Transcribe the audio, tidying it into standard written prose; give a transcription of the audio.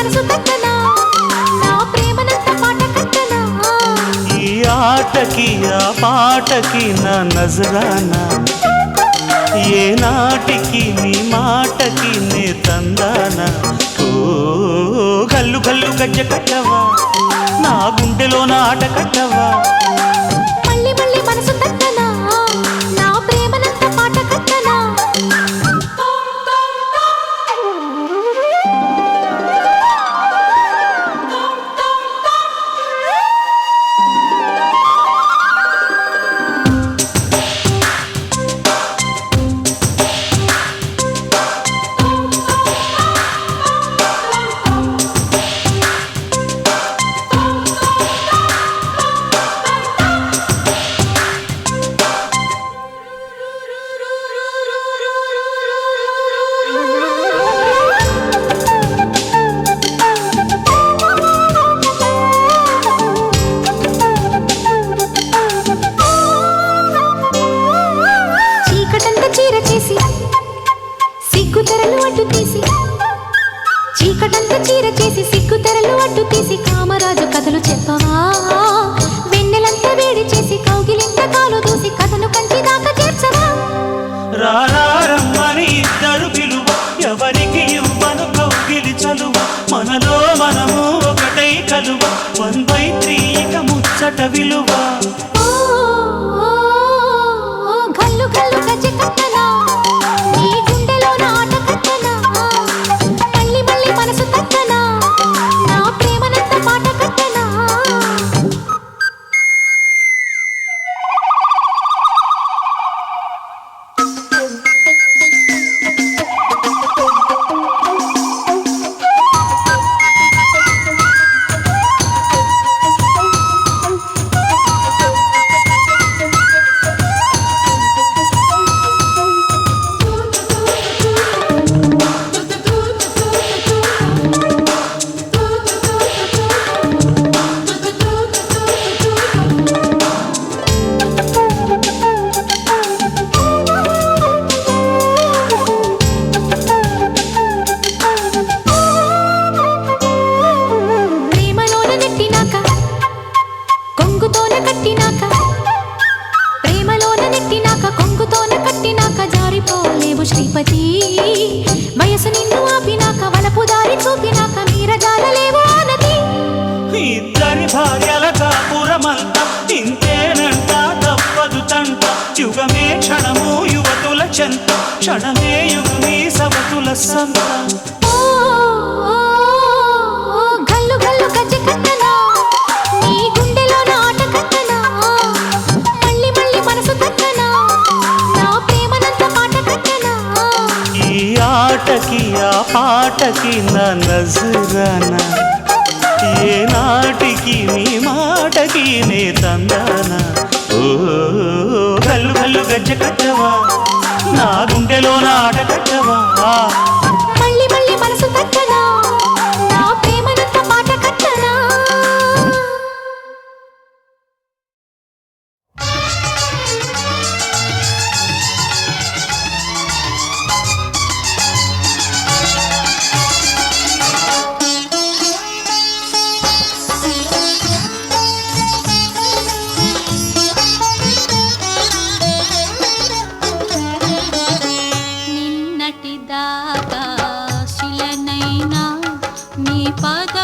మనసు తట్టనా నా ప్రేమనంత పాట కట్టనా ఈ ఆటకి ఆ పాటకి నా నజరానా ఏ నాటికి నీ మాటకి నే తందానా ఓ గల్లు గల్లు గజ్జ కట్టవా నా గుండెలో నా ఆట కట్టవా మళ్ళీ మళ్ళీ మనసు తట్టనా నా ప్రేమనంత పాట కట్టనా చీకటంతా చీర చేసి సిగ్గు తెరలు అడ్డు తీసి కామరాజు కథలు చెప్పవా వెన్నెలంతా వేడి చేసి కౌగిలింత కాలు దూసి కథను కంచి దాకా చేర్చవా రారమ్మని ఇద్దరు పిలువ ఎవరికి ఇవ్వను కౌగిలి చలువ మనలో మనము ఒకటై కలువ 1/3 ఇక ముచ్చట విలువ గల్లు గల్లు గజ్జె కట్టనా నీ గుండెలో నా ఆట కట్టనా మళ్ళీ మళ్ళీ మనసు తట్టనా నా ప్రేమనంత పాట కట్టనా శ్రీపతి వయసు నిన్ను ఆపినాక వలపు దారి చూపినాక మీరజాలలేవో నది ఇద్దరి భార్యల కాపురమంత ఇంతేనంట తప్పదు తంట యుగమే క్షణము యువతుల చెంత క్షణమే యుగమే సవతుల సంత గల్లు గల్లు గజ్జె కట్టనా నీ గుండెలో నా ఆట కట్టనా మళ్ళీ మళ్ళీ మనసు తట్టనా నా ప్రేమనంత పాట కట్టనా ఈ ఆటకి ఆ పాటకి నా నజరానా ఏ నాటికి నీ మాటకి నే తందానా ఓ గల్లు గల్లు గజ్జె కట్టవా నా గుండెలో నా ఆట కట్టవా మళ్ళీ మళ్ళీ మనసు తట్టనా నా ప్రేమనంత పాట కట్టనా నిన్నటి దాకా శిలనైనా నీ పాద